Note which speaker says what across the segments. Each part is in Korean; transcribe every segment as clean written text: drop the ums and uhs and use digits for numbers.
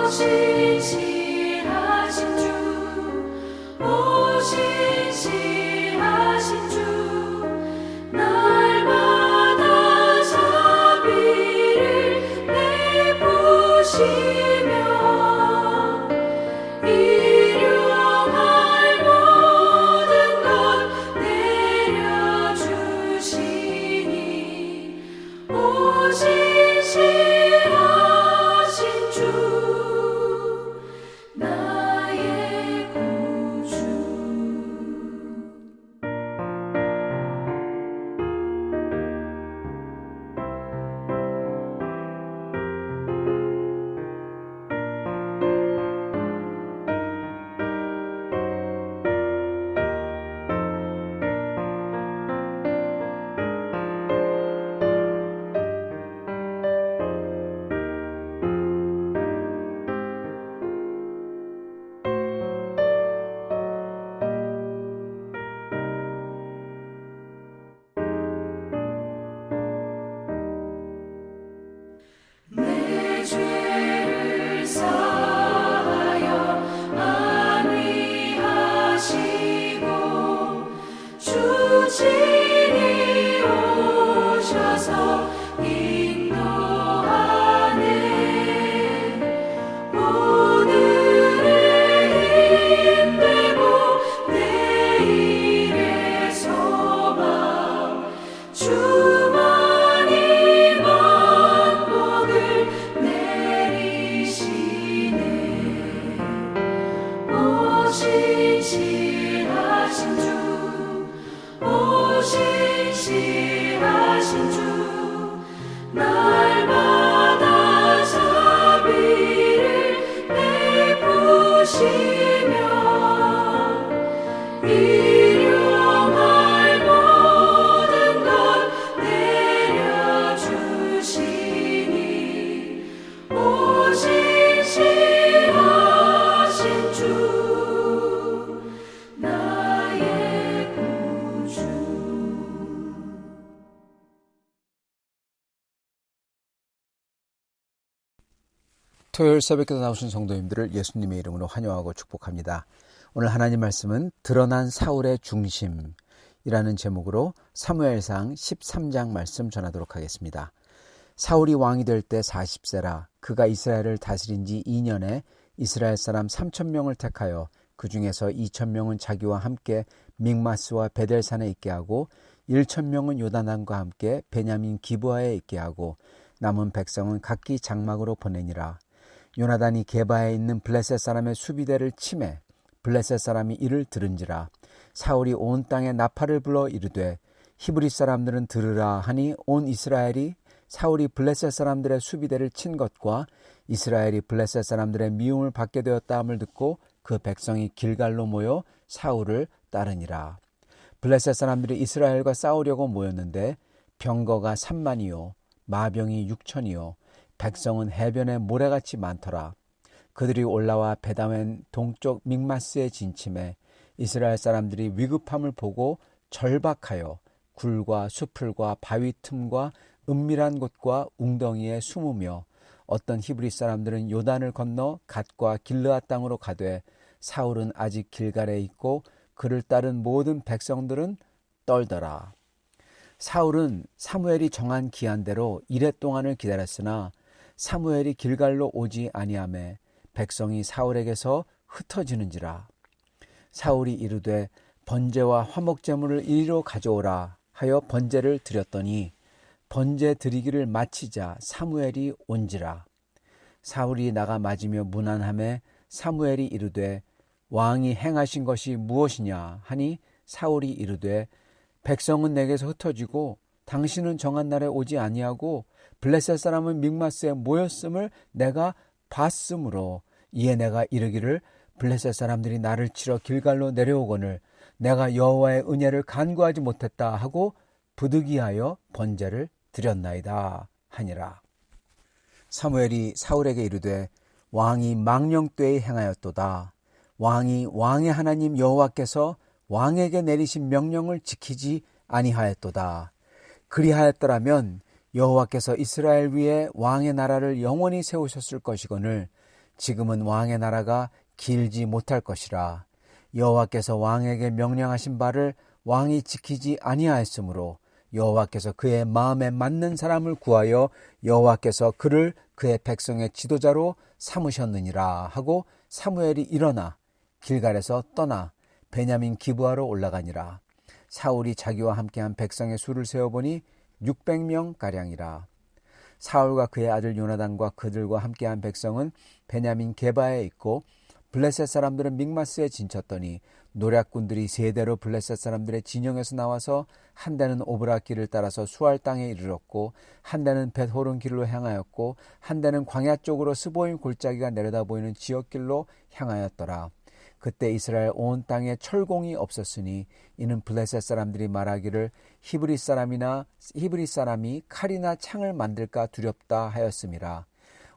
Speaker 1: 신실하신 주, 오 신실하신 주, 날마다 자비를 베푸시며 일용할 모든 것 내려주시니 오 신실하신 주, 나의 구주. 내 죄를 사하여 안위하시고 주 친히 오셔서 인도하네. 오늘의 힘되고 내일의 소망 주만이 만복을 내리시네. 오 신실하신 주, 오 신실하신 주, 날마다 자비를 베푸시며 일용할 모든 것 내려주시니 오 신실하신 주, 나의 구주.
Speaker 2: 토요일 새벽기도 나오신 성도님들을 예수님의 이름으로 환영하고 축복합니다. 오늘 하나님 말씀은 드러난 사울의 중심이라는 제목으로 사무엘상 13장 말씀 전하도록 하겠습니다. 사울이 왕이 될 때 40세라 그가 이스라엘을 다스린 지 2년에 이스라엘 사람 3,000명을 택하여 그 중에서 2,000명은 자기와 함께 믹마스와 베델산에 있게 하고 1,000명은 요단강과 함께 베냐민 기브아에 있게 하고 남은 백성은 각기 장막으로 보내니라. 요나단이 게바에 있는 블레셋 사람의 수비대를 치매 블레셋 사람이 이를 들은지라. 사울이 온 땅에 나팔을 불러 이르되 히브리 사람들은 들으라 하니 온 이스라엘이 사울이 블레셋 사람들의 수비대를 친 것과 이스라엘이 블레셋 사람들의 미움을 받게 되었다 함을 듣고 그 백성이 길갈로 모여 사울을 따르니라. 블레셋 사람들이 이스라엘과 싸우려고 모였는데 병거가 3만이요 마병이 6천이요 백성은 해변에 모래같이 많더라. 그들이 올라와 베다웬 동쪽 믹마스에 진침해 이스라엘 사람들이 위급함을 보고 절박하여 굴과 수풀과 바위 틈과 은밀한 곳과 웅덩이에 숨으며 어떤 히브리 사람들은 요단을 건너 갓과 길르앗 땅으로 가되 사울은 아직 길갈에 있고 그를 따른 모든 백성들은 떨더라. 사울은 사무엘이 정한 기한대로 이레 동안을 기다렸으나 사무엘이 길갈로 오지 아니하매 백성이 사울에게서 흩어지는지라. 사울이 이르되 번제와 화목제물을 이리로 가져오라 하여 번제를 드렸더니 번제 드리기를 마치자 사무엘이 온지라. 사울이 나가 맞으며 문안하매 사무엘이 이르되 왕이 행하신 것이 무엇이냐 하니 사울이 이르되 백성은 내게서 흩어지고 당신은 정한 날에 오지 아니하고 블레셋 사람은 믹마스에 모였음을 내가 봤으므로 이에 내가 이르기를 블레셋 사람들이 나를 치러 길갈로 내려오거늘 내가 여호와의 은혜를 간구하지 못했다 하고 부득이하여 번제를 드렸나이다 하니라. 사무엘이 사울에게 이르되 왕이 망령되이 행하였도다. 왕이 왕의 하나님 여호와께서 왕에게 내리신 명령을 지키지 아니하였도다. 그리하였더라면 여호와께서 이스라엘 위에 왕의 나라를 영원히 세우셨을 것이거늘 지금은 왕의 나라가 길지 못할 것이라. 여호와께서 왕에게 명령하신 바를 왕이 지키지 아니하였으므로 여호와께서 그의 마음에 맞는 사람을 구하여 여호와께서 그를 그의 백성의 지도자로 삼으셨느니라 하고 사무엘이 일어나 길갈에서 떠나 베냐민 기브아로 올라가니라. 사울이 자기와 함께한 백성의 수를 세어보니 600명 가량이라. 사울과 그의 아들 요나단과 그들과 함께한 백성은 베냐민 게바에 있고 블레셋 사람들은 믹마스에 진쳤더니 노략군들이 세 대로 블레셋 사람들의 진영에서 나와서 한 대는 오브라 길을 따라서 수알 땅에 이르렀고 한 대는 벳호론 길로 향하였고 한 대는 광야 쪽으로 스보임 골짜기가 내려다 보이는 지역길로 향하였더라. 그때 이스라엘 온 땅에 철공이 없었으니 이는 블레셋 사람들이 말하기를 히브리 사람이 칼이나 창을 만들까 두렵다 하였음이라.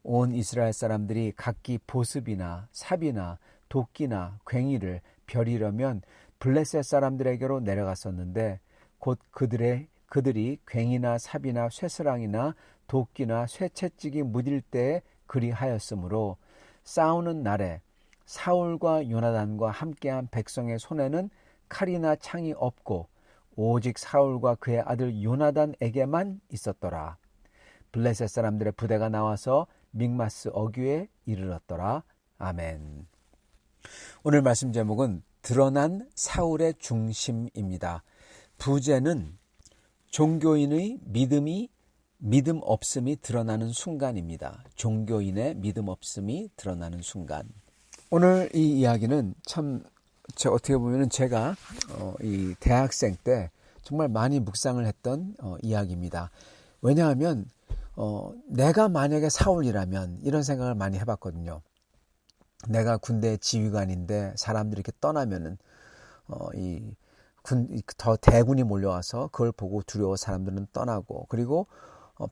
Speaker 2: 온 이스라엘 사람들이 각기 보습이나 삽이나 도끼나 괭이를 벼리려면 블레셋 사람들에게로 내려갔었는데 곧 그들이 괭이나 삽이나 쇠스랑이나 도끼나 쇠채찍이 무딜 때에 그리하였으므로 싸우는 날에 사울과 요나단과 함께한 백성의 손에는 칼이나 창이 없고 오직 사울과 그의 아들 요나단에게만 있었더라. 블레셋 사람들의 부대가 나와서 믹마스 어귀에 이르렀더라. 아멘. 오늘 말씀 제목은 드러난 사울의 중심입니다. 부제는 종교인의 믿음 없음이 드러나는 순간입니다. 종교인의 믿음 없음이 드러나는 순간. 오늘 이 이야기는 참 어떻게 보면 제가 이 대학생 때 정말 많이 묵상을 했던 이야기입니다. 왜냐하면 내가 만약에 사울이라면 이런 생각을 많이 해봤거든요. 내가 군대 지휘관인데 사람들이 이렇게 떠나면은 더 대군이 몰려와서 그걸 보고 두려워 사람들은 떠나고, 그리고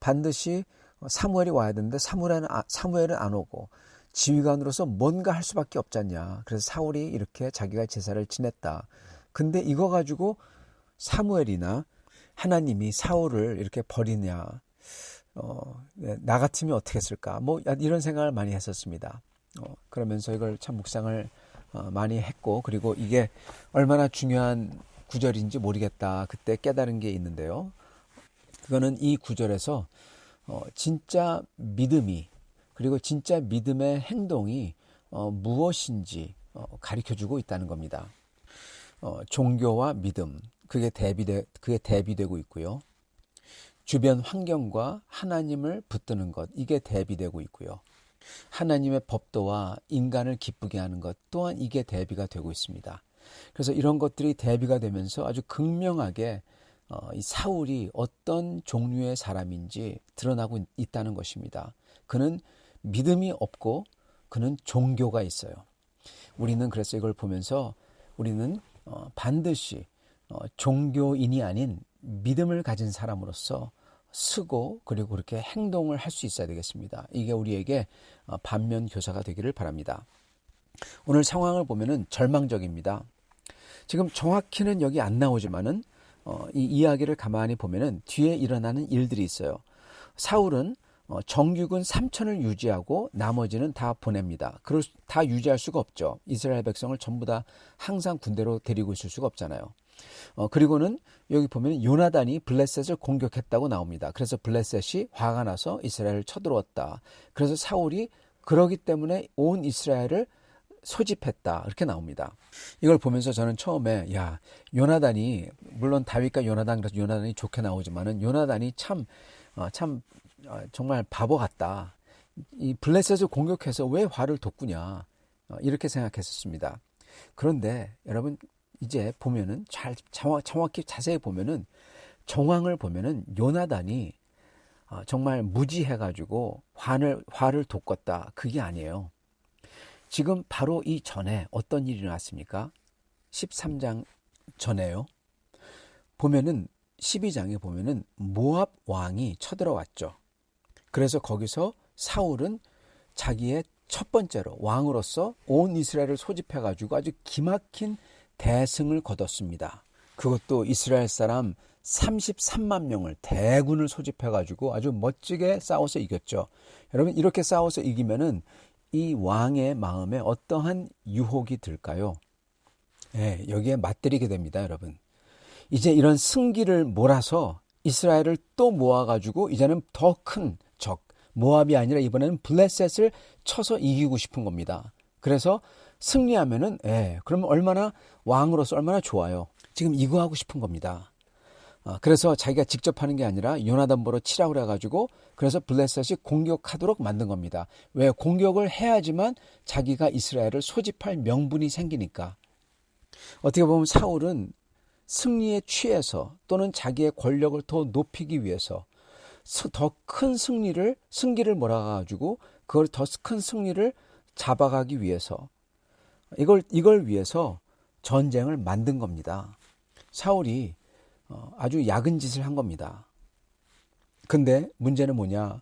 Speaker 2: 반드시 사무엘이 와야 되는데 사무엘은 안 오고 지휘관으로서 뭔가 할 수밖에 없잖냐. 그래서 사울이 이렇게 자기가 제사를 지냈다. 근데 이거 가지고 사무엘이나 하나님이 사울을 이렇게 버리냐, 나 같으면 어떻게 했을까, 뭐 이런 생각을 많이 했었습니다. 그러면서 이걸 참 묵상을 많이 했고, 그리고 이게 얼마나 중요한 구절인지 모르겠다 그때 깨달은 게 있는데요. 그거는 이 구절에서 진짜 믿음이, 그리고 진짜 믿음의 행동이 무엇인지 가르쳐주고 있다는 겁니다. 종교와 믿음, 그게 대비되고 있고요. 주변 환경과 하나님을 붙드는 것, 이게 대비되고 있고요. 하나님의 법도와 인간을 기쁘게 하는 것 또한 이게 대비가 되고 있습니다. 그래서 이런 것들이 대비가 되면서 아주 극명하게 이 사울이 어떤 종류의 사람인지 드러나고 있다는 것입니다. 그는 믿음이 없고 그는 종교가 있어요. 우리는 그래서 이걸 보면서 우리는 반드시 종교인이 아닌 믿음을 가진 사람으로서 쓰고 그리고 그렇게 행동을 할 수 있어야 되겠습니다. 이게 우리에게 반면 교사가 되기를 바랍니다. 오늘 상황을 보면은 절망적입니다. 지금 정확히는 여기 안 나오지만은 이 이야기를 가만히 보면은 뒤에 일어나는 일들이 있어요. 사울은 정규군 3,000을 유지하고 나머지는 다 보냅니다. 다 유지할 수가 없죠. 이스라엘 백성을 전부 다 항상 군대로 데리고 있을 수가 없잖아요. 그리고는 여기 보면 요나단이 블레셋을 공격했다고 나옵니다. 그래서 블레셋이 화가 나서 이스라엘을 쳐들어왔다. 그래서 사울이 그러기 때문에 온 이스라엘을 소집했다, 이렇게 나옵니다. 이걸 보면서 저는 처음에 요나단이, 물론 다윗과 요나단, 그래서 요나단이 좋게 나오지만은 요나단이 참 정말 바보 같다. 이 블레셋을 공격해서 왜 화를 돋구냐, 이렇게 생각했었습니다. 그런데 여러분 이제 보면은 정확히 자세히 보면은 정황을 보면은 요나단이 정말 무지해가지고 화를 돋궜다, 그게 아니에요. 지금 바로 이 전에 어떤 일이 일어났습니까? 13장 전에요. 보면은 12장에 보면은 모압 왕이 쳐들어왔죠. 그래서 거기서 사울은 자기의 첫 번째로 왕으로서 온 이스라엘을 소집해가지고 아주 기막힌 대승을 거뒀습니다. 그것도 이스라엘 사람 33만 명을 대군을 소집해가지고 아주 멋지게 싸워서 이겼죠. 여러분, 이렇게 싸워서 이기면은 이 왕의 마음에 어떠한 유혹이 들까요? 예, 여기에 맞들이게 됩니다, 여러분. 이제 이런 승기를 몰아서 이스라엘을 또 모아가지고 이제는 더 큰 적, 모압이 아니라 이번에는 블레셋을 쳐서 이기고 싶은 겁니다. 그래서 승리하면은, 그러면 얼마나 왕으로서 얼마나 좋아요. 지금 이거 하고 싶은 겁니다. 그래서 자기가 직접 하는 게 아니라 요나단 보러 치라고 그래가지고 그래서 블레셋이 공격하도록 만든 겁니다. 왜? 공격을 해야지만 자기가 이스라엘을 소집할 명분이 생기니까. 어떻게 보면 사울은 승리에 취해서 또는 자기의 권력을 더 높이기 위해서 더 큰 승기를 몰아가지고 그걸 더 큰 승리를 잡아가기 위해서 이걸 위해서 전쟁을 만든 겁니다. 사울이 아주 야근 짓을 한 겁니다. 근데 문제는 뭐냐?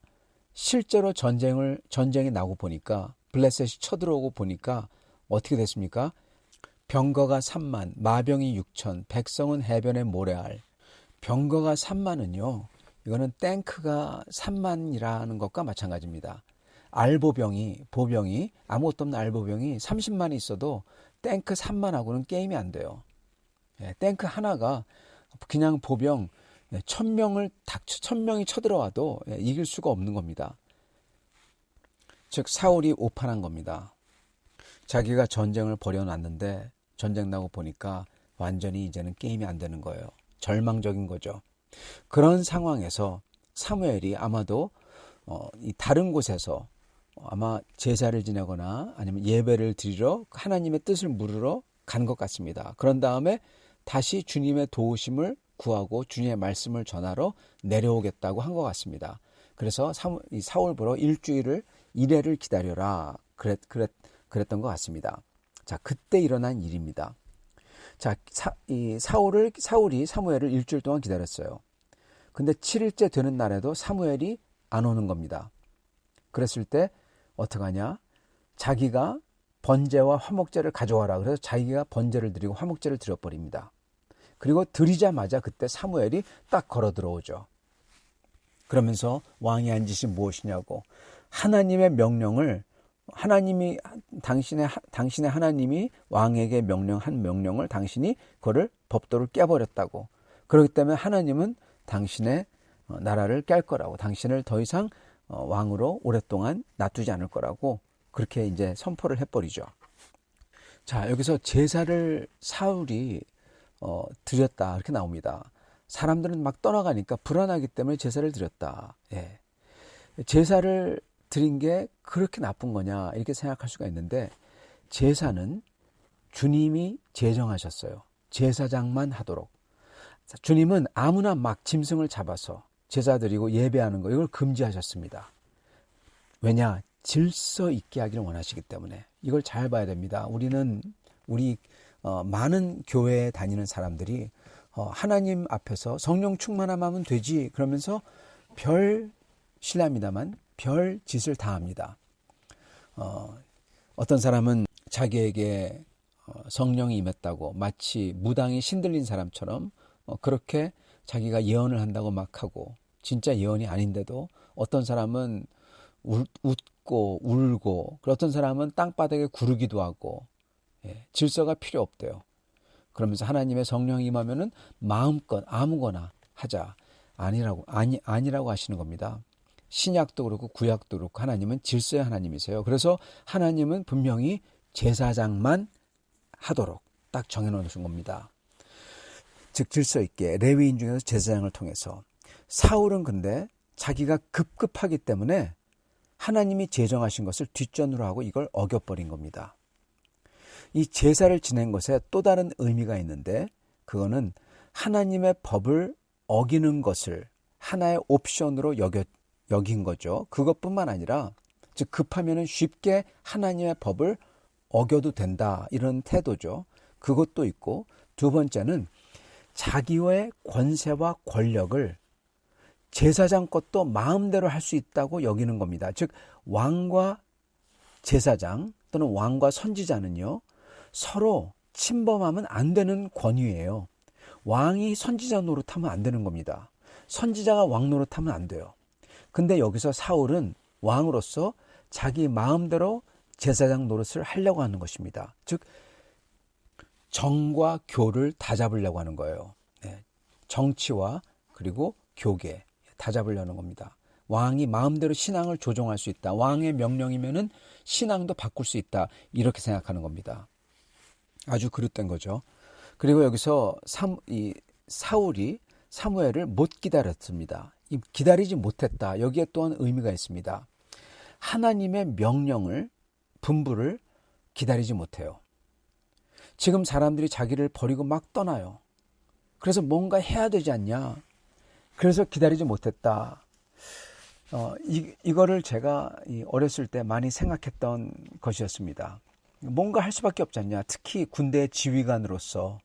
Speaker 2: 실제로 전쟁이 나고 보니까 블레셋이 쳐들어오고 보니까 어떻게 됐습니까? 병거가 3만, 마병이 6천, 백성은 해변에 모래알. 병거가 3만은요. 이거는 탱크가 3만이라는 것과 마찬가지입니다. 보병이 아무것도 없는 알보병이 30만이 있어도 탱크 3만하고는 게임이 안 돼요. 탱크 하나가 그냥 보병 1000명이 쳐들어와도 이길 수가 없는 겁니다. 즉 사울이 오판한 겁니다. 자기가 전쟁을 벌여놨는데 전쟁 나고 보니까 완전히 이제는 게임이 안 되는 거예요. 절망적인 거죠. 그런 상황에서 사무엘이 아마도 이 다른 곳에서 아마 제사를 지내거나 아니면 예배를 드리러 하나님의 뜻을 물으러 간 것 같습니다. 그런 다음에 다시 주님의 도우심을 구하고 주님의 말씀을 전하러 내려오겠다고 한 것 같습니다. 그래서 사울보러 일해를 기다려라 그랬던 것 같습니다. 자, 그때 일어난 일입니다. 자, 사울이 사무엘을 일주일 동안 기다렸어요. 근데 7일째 되는 날에도 사무엘이 안 오는 겁니다. 그랬을 때 어떡하냐? 자기가 번제와 화목제를 가져와라. 그래서 자기가 번제를 드리고 화목제를 드려버립니다. 그리고 드리자마자 그때 사무엘이 딱 걸어 들어오죠. 그러면서 왕이 한 짓이 무엇이냐고 하나님의 명령을 당신의 하나님이 왕에게 명령한 명령을 당신이 그거를 법도를 깨버렸다고. 그렇기 때문에 하나님은 당신의 나라를 깰 거라고, 당신을 더 이상 왕으로 오랫동안 놔두지 않을 거라고 그렇게 이제 선포를 해버리죠. 자, 여기서 제사를 사울이 드렸다 이렇게 나옵니다. 사람들은 막 떠나가니까 불안하기 때문에 제사를 드렸다. 제사를 드린 게 그렇게 나쁜 거냐 이렇게 생각할 수가 있는데 제사는 주님이 제정하셨어요. 제사장만 하도록. 주님은 아무나 막 짐승을 잡아서 제사 드리고 예배하는 거 이걸 금지하셨습니다. 왜냐? 질서 있게 하기를 원하시기 때문에. 이걸 잘 봐야 됩니다. 우리 많은 교회에 다니는 사람들이 하나님 앞에서 성령 충만하면 되지 그러면서 실례합니다만 별 짓을 다 합니다. 어떤 사람은 자기에게 성령이 임했다고 마치 무당이 신들린 사람처럼 그렇게 자기가 예언을 한다고 막 하고 진짜 예언이 아닌데도 어떤 사람은 웃고 울고 어떤 사람은 땅바닥에 구르기도 하고 질서가 필요 없대요. 그러면서 하나님의 성령이 임하면은 마음껏 아무거나 하자. 아니라고 하시는 겁니다. 신약도 그렇고 구약도 그렇고 하나님은 질서의 하나님이세요. 그래서 하나님은 분명히 제사장만 하도록 딱 정해놓으신 겁니다. 즉 질서 있게 레위인 중에서 제사장을 통해서. 사울은 근데 자기가 급급하기 때문에 하나님이 제정하신 것을 뒷전으로 하고 이걸 어겨버린 겁니다. 이 제사를 지낸 것에 또 다른 의미가 있는데 그거는 하나님의 법을 어기는 것을 하나의 옵션으로 여긴 거죠. 그것뿐만 아니라 즉 급하면은 쉽게 하나님의 법을 어겨도 된다 이런 태도죠. 그것도 있고 두 번째는 자기의 권세와 권력을 제사장 것도 마음대로 할 수 있다고 여기는 겁니다. 즉 왕과 제사장 또는 왕과 선지자는요 서로 침범하면 안 되는 권위예요. 왕이 선지자 노릇하면 안 되는 겁니다. 선지자가 왕 노릇하면 안 돼요. 근데 여기서 사울은 왕으로서 자기 마음대로 제사장 노릇을 하려고 하는 것입니다. 즉 정과 교를 다 잡으려고 하는 거예요. 정치와 그리고 교계 다 잡으려는 겁니다. 왕이 마음대로 신앙을 조종할 수 있다. 왕의 명령이면은 신앙도 바꿀 수 있다. 이렇게 생각하는 겁니다. 아주 그릇된 거죠. 그리고 여기서 사울이 사무엘을 못 기다렸습니다. 기다리지 못했다. 여기에 또한 의미가 있습니다. 하나님의 명령을, 분부를 기다리지 못해요. 지금 사람들이 자기를 버리고 막 떠나요. 그래서 뭔가 해야 되지 않냐. 그래서 기다리지 못했다. 이거를 제가 어렸을 때 많이 생각했던 것이었습니다. 뭔가 할 수밖에 없지 않냐. 특히 군대 지휘관으로서.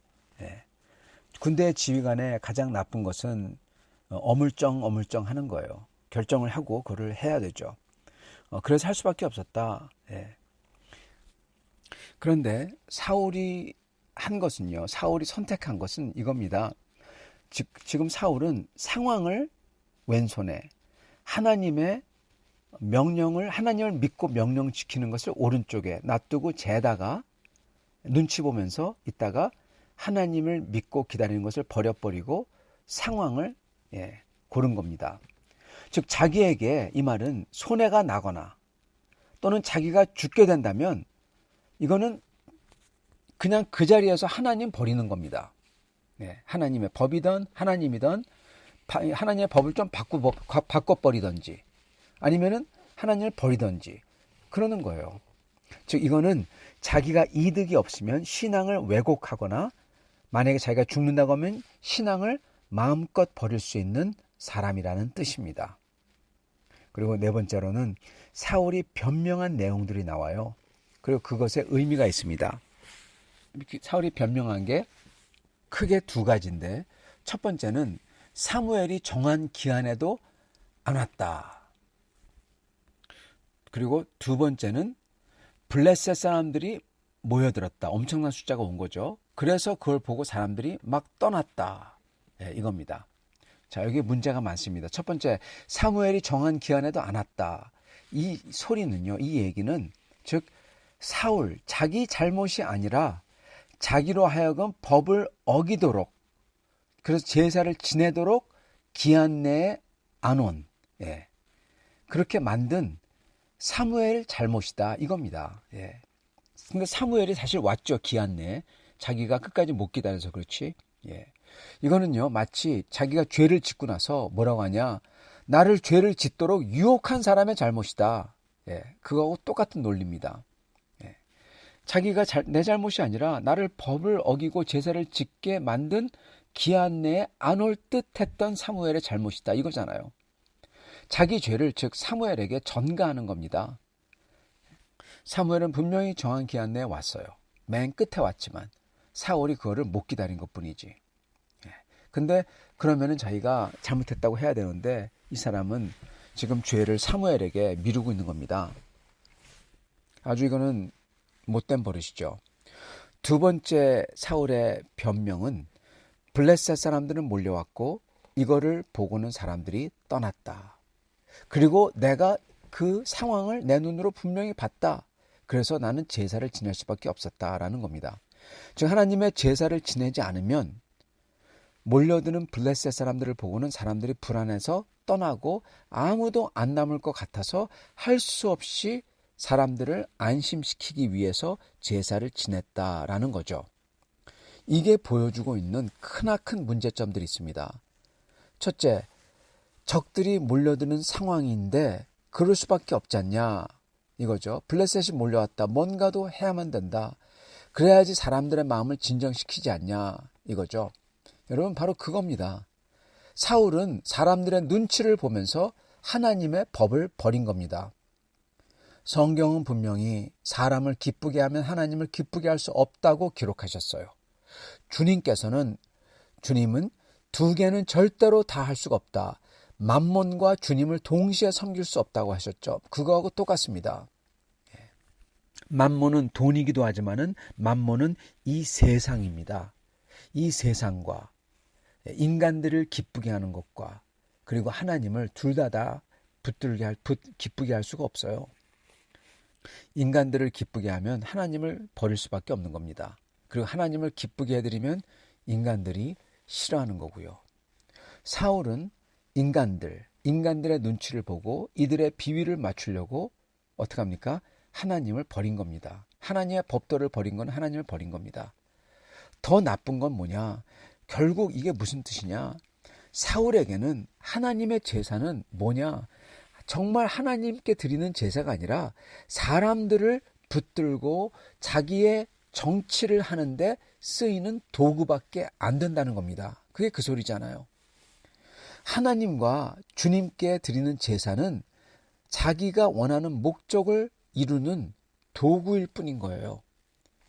Speaker 2: 군대 지휘관의 가장 나쁜 것은 어물쩡 하는 거예요. 결정을 하고 그걸 해야 되죠. 그래서 할 수밖에 없었다. 그런데 사울이 한 것은요. 사울이 선택한 것은 이겁니다. 지금 사울은 상황을 왼손에 하나님의 명령을 하나님을 믿고 명령 지키는 것을 오른쪽에 놔두고 재다가 눈치 보면서 있다가 하나님을 믿고 기다리는 것을 버려버리고 상황을 고른 겁니다. 즉 자기에게 이 말은 손해가 나거나 또는 자기가 죽게 된다면 이거는 그냥 그 자리에서 하나님 버리는 겁니다. 하나님의 법이든 하나님이든 하나님의 법을 좀 바꿔버리든지 아니면은 하나님을 버리든지 그러는 거예요. 즉 이거는 자기가 이득이 없으면 신앙을 왜곡하거나 만약에 자기가 죽는다고 하면 신앙을 마음껏 버릴 수 있는 사람이라는 뜻입니다. 그리고 네 번째로는 사울이 변명한 내용들이 나와요. 그리고 그것에 의미가 있습니다. 사울이 변명한 게 크게 두 가지인데 첫 번째는 사무엘이 정한 기한에도 안 왔다. 그리고 두 번째는 블레셋 사람들이 모여들었다. 엄청난 숫자가 온 거죠. 그래서 그걸 보고 사람들이 막 떠났다. 이겁니다. 자, 여기 문제가 많습니다. 첫 번째, 사무엘이 정한 기한에도 안 왔다. 이 소리는요, 이 얘기는 즉 사울, 자기 잘못이 아니라 자기로 하여금 법을 어기도록 그래서 제사를 지내도록 기한 내에 안 온, 그렇게 만든 사무엘 잘못이다 이겁니다. 근데 사무엘이 사실 왔죠. 기한 내에 자기가 끝까지 못 기다려서 그렇지. 이거는요 마치 자기가 죄를 짓고 나서 뭐라고 하냐, 나를 죄를 짓도록 유혹한 사람의 잘못이다. 그거하고 똑같은 논리입니다. 자기가 내 잘못이 아니라 나를 법을 어기고 제사를 짓게 만든 기한 내에 안 올 듯했던 사무엘의 잘못이다 이거잖아요. 자기 죄를 즉 사무엘에게 전가하는 겁니다. 사무엘은 분명히 정한 기한 내에 왔어요. 맨 끝에 왔지만 사울이 그거를 못 기다린 것뿐이지. 근데 그러면은 자기가 잘못했다고 해야 되는데 이 사람은 지금 죄를 사무엘에게 미루고 있는 겁니다. 아주 이거는 못된 버릇이죠. 두 번째 사울의 변명은 블레셋 사람들은 몰려왔고 이거를 보고는 사람들이 떠났다. 그리고 내가 그 상황을 내 눈으로 분명히 봤다. 그래서 나는 제사를 지낼 수밖에 없었다라는 겁니다. 즉 하나님의 제사를 지내지 않으면 몰려드는 블레셋 사람들을 보고는 사람들이 불안해서 떠나고 아무도 안 남을 것 같아서 할 수 없이 사람들을 안심시키기 위해서 제사를 지냈다라는 거죠. 이게 보여주고 있는 크나큰 문제점들이 있습니다. 첫째, 적들이 몰려드는 상황인데 그럴 수밖에 없지 않냐 이거죠. 블레셋이 몰려왔다. 뭔가도 해야만 된다. 그래야지 사람들의 마음을 진정시키지 않냐 이거죠. 여러분 바로 그겁니다. 사울은 사람들의 눈치를 보면서 하나님의 법을 버린 겁니다. 성경은 분명히 사람을 기쁘게 하면 하나님을 기쁘게 할 수 없다고 기록하셨어요. 주님은 두 개는 절대로 다 할 수가 없다. 만몬과 주님을 동시에 섬길 수 없다고 하셨죠. 그거하고 똑같습니다. 만몬은 돈이기도 하지만은 만몬은 이 세상입니다. 이 세상과 인간들을 기쁘게 하는 것과 그리고 하나님을 둘 다 기쁘게 할 수가 없어요. 인간들을 기쁘게 하면 하나님을 버릴 수밖에 없는 겁니다. 그리고 하나님을 기쁘게 해드리면 인간들이 싫어하는 거고요. 사울은 인간들의 눈치를 보고 이들의 비위를 맞추려고 어떻게 합니까? 하나님을 버린 겁니다. 하나님의 법도를 버린 건 하나님을 버린 겁니다. 더 나쁜 건 뭐냐? 결국 이게 무슨 뜻이냐? 사울에게는 하나님의 제사는 뭐냐? 정말 하나님께 드리는 제사가 아니라 사람들을 붙들고 자기의 정치를 하는데 쓰이는 도구밖에 안 된다는 겁니다. 그게 그 소리잖아요. 하나님과 주님께 드리는 제사는 자기가 원하는 목적을 이루는 도구일 뿐인 거예요.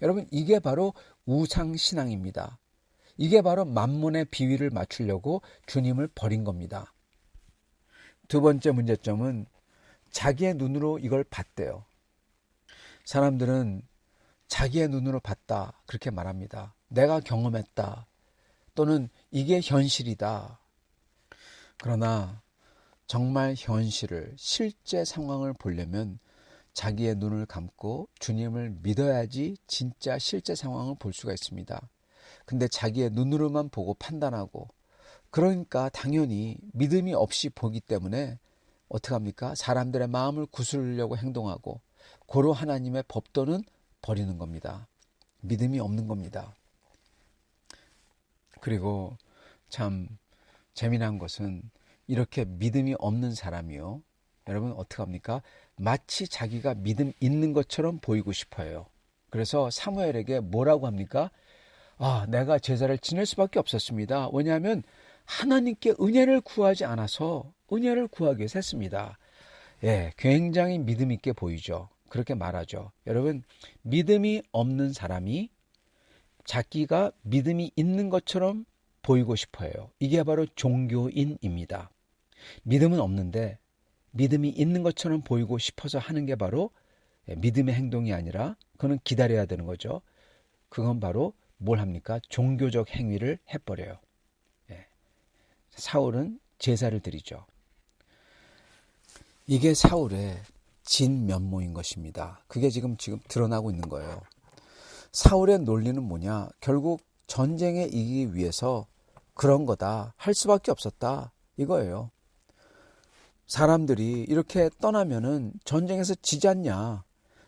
Speaker 2: 여러분, 이게 바로 우상신앙입니다. 이게 바로 만몬의 비위를 맞추려고 주님을 버린 겁니다. 두 번째 문제점은 자기의 눈으로 이걸 봤대요. 사람들은 자기의 눈으로 봤다 그렇게 말합니다. 내가 경험했다 또는 이게 현실이다. 그러나 정말 현실을 실제 상황을 보려면 자기의 눈을 감고 주님을 믿어야지 진짜 실제 상황을 볼 수가 있습니다. 근데 자기의 눈으로만 보고 판단하고 그러니까 당연히 믿음이 없이 보기 때문에 어떻게 합니까? 사람들의 마음을 구슬려고 행동하고 고로 하나님의 법도는 버리는 겁니다. 믿음이 없는 겁니다. 그리고 참 재미난 것은 이렇게 믿음이 없는 사람이요. 여러분 어떻게 합니까? 마치 자기가 믿음 있는 것처럼 보이고 싶어요. 그래서 사무엘에게 뭐라고 합니까? 내가 제사를 지낼 수밖에 없었습니다. 왜냐하면 하나님께 은혜를 구하지 않아서 은혜를 구하기 위해서 했습니다. 굉장히 믿음 있게 보이죠. 그렇게 말하죠. 여러분, 믿음이 없는 사람이 자기가 믿음이 있는 것처럼 보이고 싶어요. 이게 바로 종교인입니다. 믿음은 없는데 믿음이 있는 것처럼 보이고 싶어서 하는 게 바로 믿음의 행동이 아니라 그건 기다려야 되는 거죠. 그건 바로 뭘 합니까? 종교적 행위를 해버려요. 사울은 제사를 드리죠. 이게 사울의 진면모인 것입니다. 그게 지금 드러나고 있는 거예요. 사울의 논리는 뭐냐? 결국 전쟁에 이기기 위해서 그런 거다. 할 수밖에 없었다. 이거예요. 사람들이 이렇게 떠나면은 전쟁에서 지지 않냐?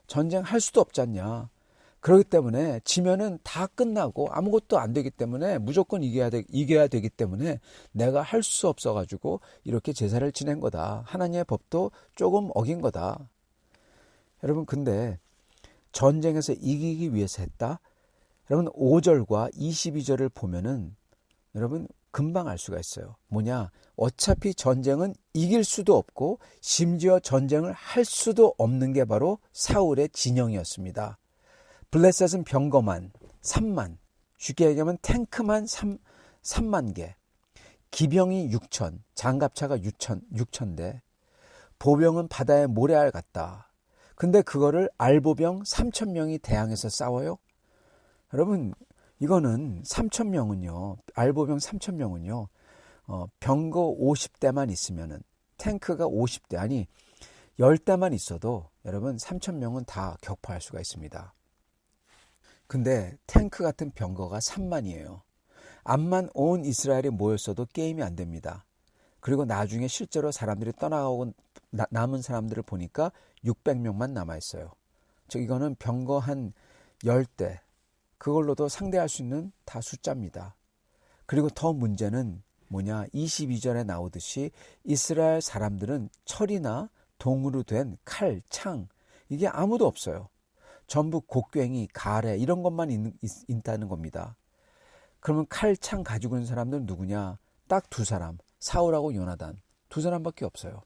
Speaker 2: 전쟁할 수도 없지 않냐? 그렇기 때문에 지면은 다 끝나고 아무것도 안 되기 때문에 무조건 이겨야 되기 때문에 내가 할 수 없어가지고 이렇게 제사를 지낸 거다. 하나님의 법도 조금 어긴 거다. 여러분 근데 전쟁에서 이기기 위해서 했다? 여러분 5절과 22절을 보면은 여러분 금방 알 수가 있어요. 뭐냐? 어차피 전쟁은 이길 수도 없고 심지어 전쟁을 할 수도 없는 게 바로 사울의 진영이었습니다. 블레셋은 병거만 3만, 쉽게 얘기하면 탱크만 3만 개, 기병이 6천, 장갑차가 6천 대, 보병은 바다의 모래알 같다. 근데 그거를 알보병 3천 명이 대항해서 싸워요? 여러분 이거는 3천 명은요, 알보병 3천 명은요, 병거 50대만 있으면은 탱크가 50대 아니 10대만 있어도 여러분 3천 명은 다 격파할 수가 있습니다. 근데 탱크 같은 병거가 3만이에요. 암만 온 이스라엘이 모였어도 게임이 안 됩니다. 그리고 나중에 실제로 사람들이 떠나가고 남은 사람들을 보니까 600명만 남아있어요. 즉 이거는 병거 한 10대 그걸로도 상대할 수 있는 다 숫자입니다. 그리고 더 문제는 뭐냐? 22절에 나오듯이 이스라엘 사람들은 철이나 동으로 된 칼, 창 이게 아무도 없어요. 전부 곡괭이, 가래 이런 것만 있다는 겁니다. 그러면 칼, 창 가지고 있는 사람들은 누구냐? 딱 두 사람, 사울하고 요나단 두 사람밖에 없어요.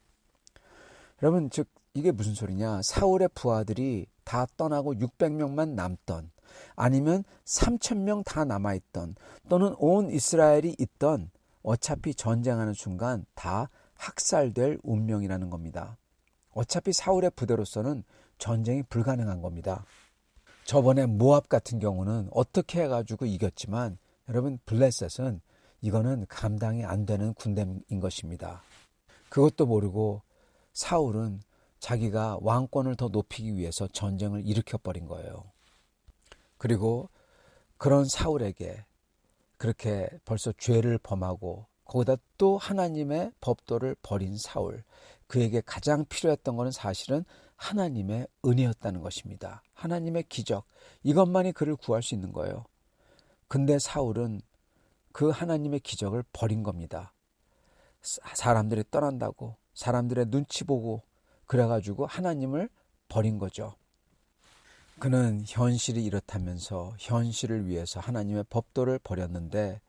Speaker 2: 여러분 즉 이게 무슨 소리냐? 사울의 부하들이 다 떠나고 600명만 남던 아니면 3,000명 다 남아있던 또는 온 이스라엘이 있던 어차피 전쟁하는 순간 다 학살될 운명이라는 겁니다. 어차피 사울의 부대로서는 전쟁이 불가능한 겁니다. 저번에 모압 같은 경우는 어떻게 해가지고 이겼지만 여러분 블레셋은 이거는 감당이 안 되는 군대인 것입니다. 그것도 모르고 사울은 자기가 왕권을 더 높이기 위해서 전쟁을 일으켜버린 거예요. 그리고 그런 사울에게 그렇게 벌써 죄를 범하고 거기다 또 하나님의 법도를 버린 사울, 그에게 가장 필요했던 것은 사실은 하나님의 은혜였다는 것입니다. 하나님의 기적, 이것만이 그를 구할 수 있는 거예요. 근데 사울은 그 하나님의 기적을 버린 겁니다. 사람들이 떠난다고, 사람들의 눈치 보고 그래가지고 하나님을 버린 거죠. 그는 현실이 이렇다면서 현실을 위해서 하나님의 법도를 버렸는데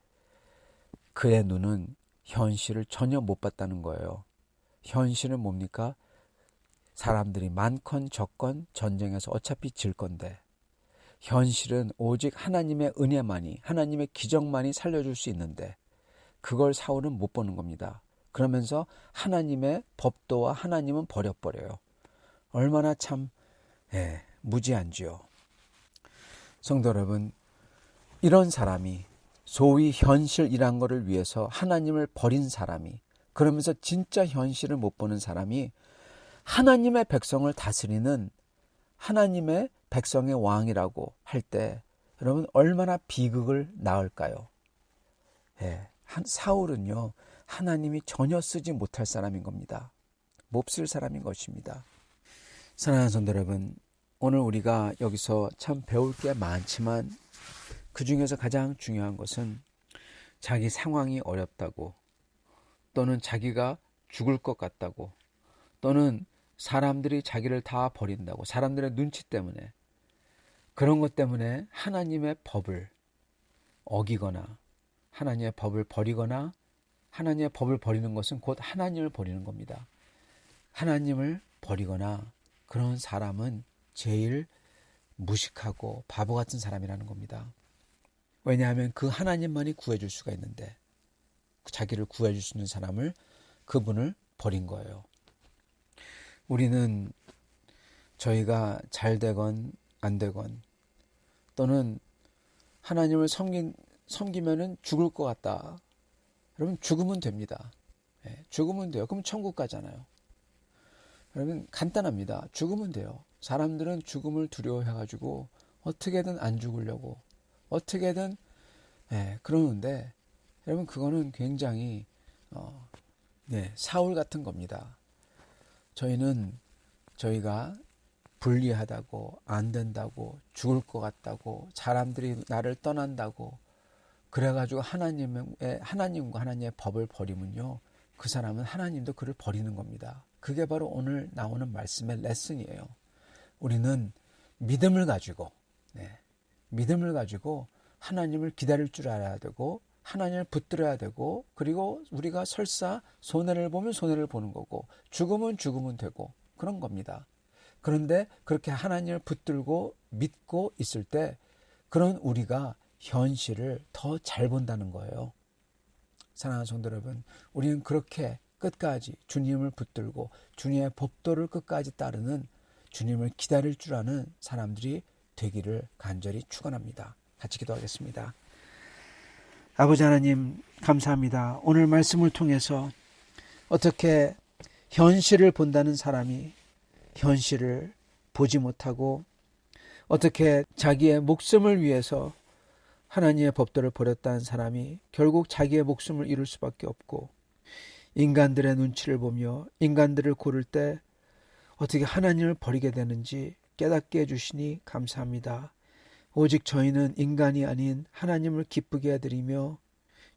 Speaker 2: 그의 눈은 현실을 전혀 못 봤다는 거예요. 현실은 뭡니까? 사람들이 많건 적건 전쟁에서 어차피 질 건데, 현실은 오직 하나님의 은혜만이, 하나님의 기적만이 살려줄 수 있는데 그걸 사울은 못 보는 겁니다. 그러면서 하나님의 법도와 하나님은 버려버려요. 얼마나 참 무지한지요. 성도 여러분, 이런 사람이, 소위 현실이란 것을 위해서 하나님을 버린 사람이, 그러면서 진짜 현실을 못 보는 사람이 하나님의 백성을 다스리는 하나님의 백성의 왕이라고 할 때 여러분 얼마나 비극을 낳을까요? 사울은요, 하나님이 전혀 쓰지 못할 사람인 겁니다. 몹쓸 사람인 것입니다. 사랑하는 성도 여러분, 오늘 우리가 여기서 참 배울 게 많지만 그 중에서 가장 중요한 것은 자기 상황이 어렵다고, 또는 자기가 죽을 것 같다고, 또는 사람들이 자기를 다 버린다고, 사람들의 눈치 때문에, 그런 것 때문에 하나님의 법을 어기거나 하나님의 법을 버리거나, 하나님의 법을 버리는 것은 곧 하나님을 버리는 겁니다. 하나님을 버리거나 그런 사람은 제일 무식하고 바보 같은 사람이라는 겁니다. 왜냐하면 그 하나님만이 구해줄 수가 있는데 자기를 구해줄 수 있는 사람을, 그분을 버린 거예요. 우리는 저희가 잘 되건 안 되건, 또는 하나님을 섬기면은 죽을 것 같다. 여러분, 죽으면 됩니다. 죽으면 돼요. 그럼 천국 가잖아요. 여러분, 간단합니다. 죽으면 돼요. 사람들은 죽음을 두려워해가지고 어떻게든 안 죽으려고, 어떻게든 그러는데, 여러분, 그거는 굉장히 사울 같은 겁니다. 저희가 불리하다고, 안 된다고, 죽을 것 같다고, 사람들이 나를 떠난다고 그래가지고 하나님과 하나님의 법을 버리면요, 그 사람은 하나님도 그를 버리는 겁니다. 그게 바로 오늘 나오는 말씀의 레슨이에요. 우리는 믿음을 가지고 하나님을 기다릴 줄 알아야 되고, 하나님을 붙들어야 되고, 그리고 우리가 설사 손해를 보면 손해를 보는 거고, 죽으면 되고, 그런 겁니다. 그런데 그렇게 하나님을 붙들고 믿고 있을 때 그런 우리가 현실을 더 잘 본다는 거예요. 사랑하는 성도 여러분, 우리는 그렇게 끝까지 주님을 붙들고 주님의 법도를 끝까지 따르는, 주님을 기다릴 줄 아는 사람들이 되기를 간절히 축원합니다. 같이 기도하겠습니다. 아버지 하나님, 감사합니다. 오늘 말씀을 통해서 어떻게 현실을 본다는 사람이 현실을 보지 못하고, 어떻게 자기의 목숨을 위해서 하나님의 법도를 버렸다는 사람이 결국 자기의 목숨을 잃을 수밖에 없고, 인간들의 눈치를 보며 인간들을 고를 때 어떻게 하나님을 버리게 되는지 깨닫게 해주시니 감사합니다. 오직 저희는 인간이 아닌 하나님을 기쁘게 해드리며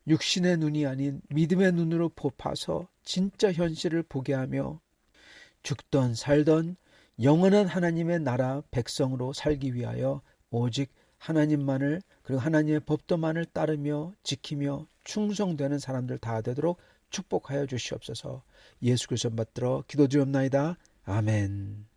Speaker 2: 육신의 눈이 아닌 믿음의 눈으로 봐서 진짜 현실을 보게 하며 죽던 살던 영원한 하나님의 나라 백성으로 살기 위하여 오직 하나님만을, 그리고 하나님의 법도만을 따르며 지키며 충성되는 사람들 다 되도록 축복하여 주시옵소서. 예수 그리스도 받들어 기도드리옵나이다. 아멘.